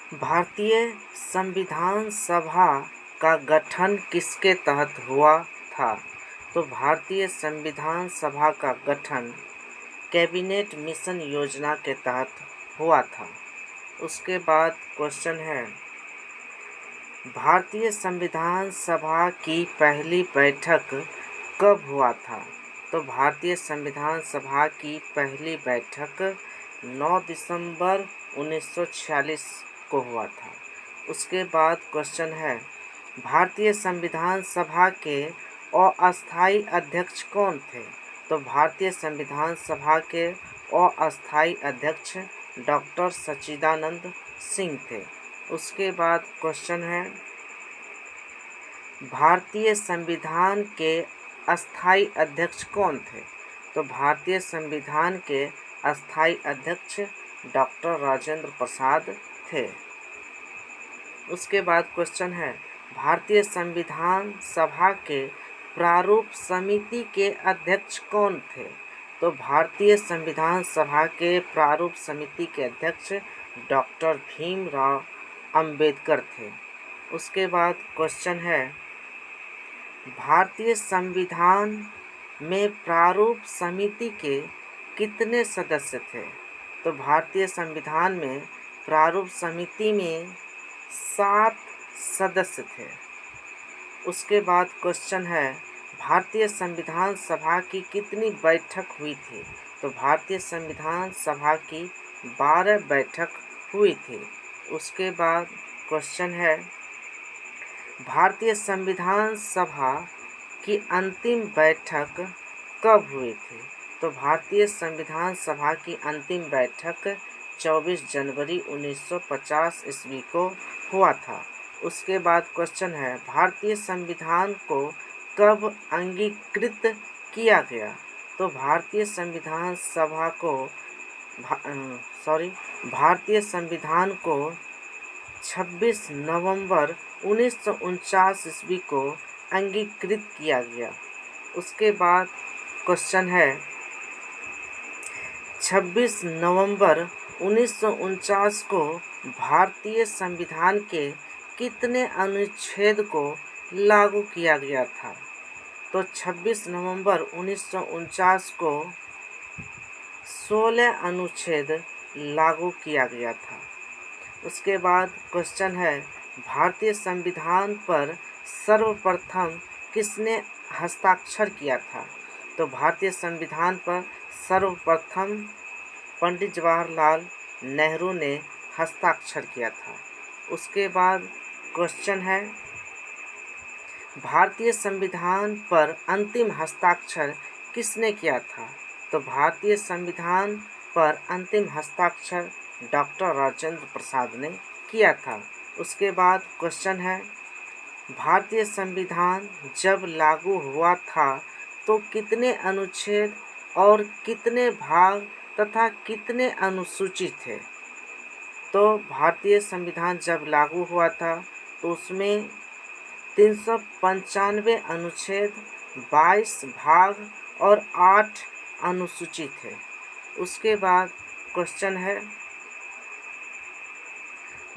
भारतीय संविधान सभा का गठन किसके तहत हुआ था? तो भारतीय संविधान सभा का गठन कैबिनेट मिशन योजना के तहत हुआ था। उसके बाद क्वेश्चन है, भारतीय संविधान सभा की पहली बैठक कब हुआ था? तो भारतीय संविधान सभा की पहली बैठक 9 दिसंबर 1946 को हुआ था। उसके बाद क्वेश्चन है, भारतीय संविधान सभा के अस्थायी अध्यक्ष कौन थे? तो भारतीय संविधान सभा के अस्थायी अध्यक्ष डॉक्टर सच्चिदानंद सिंह थे। उसके बाद क्वेश्चन है, भारतीय संविधान के अस्थायी अध्यक्ष कौन थे? तो भारतीय संविधान के अस्थायी अध्यक्ष डॉक्टर राजेंद्र प्रसाद थे। उसके बाद क्वेश्चन है, भारतीय संविधान सभा के प्रारूप समिति के अध्यक्ष कौन थे? तो भारतीय संविधान सभा के प्रारूप समिति के अध्यक्ष डॉक्टर भीमराव अंबेडकर थे। उसके बाद क्वेश्चन है, भारतीय संविधान में प्रारूप समिति के कितने सदस्य थे? तो भारतीय संविधान में प्रारूप समिति में 7 सदस्य थे। उसके बाद क्वेश्चन है, भारतीय संविधान सभा की कितनी बैठक हुई थी? तो भारतीय संविधान सभा की 12 बैठक हुई थी। उसके बाद क्वेश्चन है, भारतीय संविधान सभा की अंतिम बैठक कब हुई थी? तो भारतीय संविधान सभा की अंतिम बैठक 24 जनवरी 1950 ईस्वी को हुआ था। उसके बाद क्वेश्चन है, भारतीय संविधान को कब अंगीकृत किया गया? तो भारतीय संविधान सभा को भारतीय संविधान को 26 नवंबर 1949 ईस्वी को अंगीकृत किया गया। उसके बाद क्वेश्चन है, 26 नवंबर 1949 को भारतीय संविधान के कितने अनुच्छेद को लागू किया गया था? तो 26 नवंबर 1949 को 16 अनुच्छेद लागू किया गया था। उसके बाद क्वेश्चन है, भारतीय संविधान पर सर्वप्रथम किसने हस्ताक्षर किया था? तो भारतीय संविधान पर सर्वप्रथम पंडित जवाहरलाल नेहरू ने हस्ताक्षर किया था। उसके बाद क्वेश्चन है, भारतीय संविधान पर अंतिम हस्ताक्षर किसने किया था? तो भारतीय संविधान पर अंतिम हस्ताक्षर डॉक्टर राजेंद्र प्रसाद ने किया था। उसके बाद क्वेश्चन है, भारतीय संविधान जब लागू हुआ था तो कितने अनुच्छेद और कितने भाग तथा कितने अनुसूची थे? तो भारतीय संविधान जब लागू हुआ था तो उसमें 395 अनुच्छेद, 22 भाग और 8 अनुसूची थे। उसके बाद क्वेश्चन है,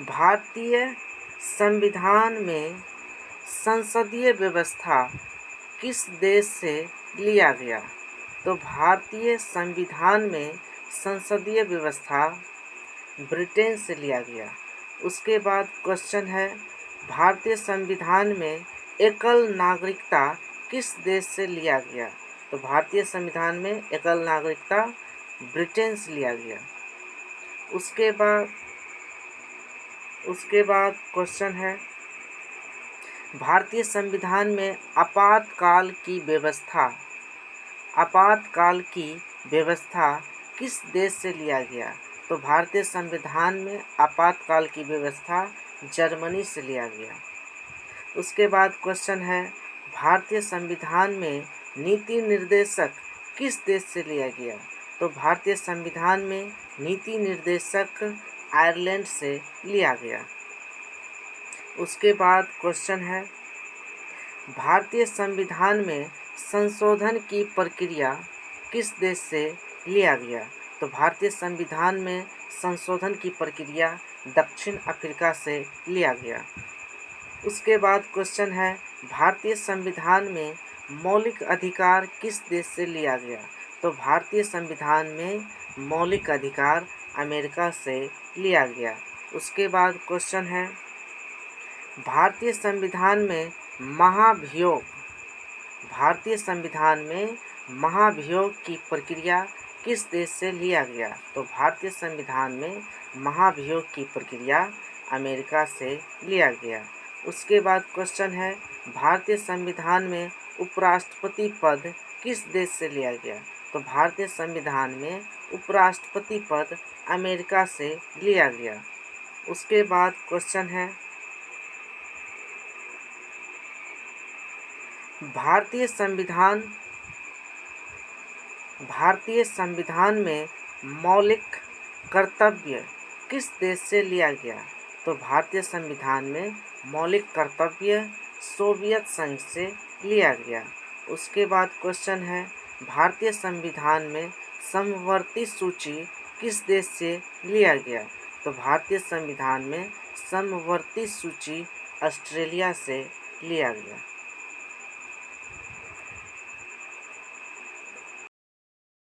भारतीय संविधान में संसदीय व्यवस्था किस देश से लिया गया? तो भारतीय संविधान में संसदीय व्यवस्था ब्रिटेन से लिया गया। उसके बाद क्वेश्चन है, भारतीय संविधान में एकल नागरिकता किस देश से लिया गया? तो भारतीय संविधान में एकल नागरिकता ब्रिटेन से लिया गया। उसके बाद क्वेश्चन है, भारतीय संविधान में आपातकाल की व्यवस्था किस देश से लिया गया? तो भारतीय संविधान में आपातकाल की व्यवस्था जर्मनी से लिया गया। उसके बाद क्वेश्चन है, भारतीय संविधान में नीति निर्देशक किस देश से लिया गया? तो भारतीय संविधान में नीति निर्देशक आयरलैंड से लिया गया। उसके बाद क्वेश्चन है, भारतीय संविधान में संशोधन की प्रक्रिया किस देश से लिया गया? तो भारतीय संविधान में संशोधन की प्रक्रिया दक्षिण अफ्रीका से लिया गया। उसके बाद क्वेश्चन है, भारतीय संविधान में मौलिक अधिकार किस देश से लिया गया? तो भारतीय संविधान में मौलिक अधिकार अमेरिका से लिया गया। उसके बाद क्वेश्चन है, भारतीय संविधान में महाभियोग भारतीय संविधान में महाभियोग की प्रक्रिया किस देश से लिया गया? तो भारतीय संविधान में महाभियोग की प्रक्रिया अमेरिका से लिया गया। उसके बाद क्वेश्चन है, भारतीय संविधान में उपराष्ट्रपति पद किस देश से लिया गया? तो भारतीय संविधान में उपराष्ट्रपति पद अमेरिका से लिया गया। उसके बाद क्वेश्चन है, भारतीय संविधान में मौलिक कर्तव्य किस देश से लिया गया? तो भारतीय संविधान में मौलिक कर्तव्य सोवियत संघ से लिया गया। उसके बाद क्वेश्चन है, भारतीय संविधान में समवर्ती सूची किस देश से लिया गया? तो भारतीय संविधान में समवर्ती सूची ऑस्ट्रेलिया से लिया गया।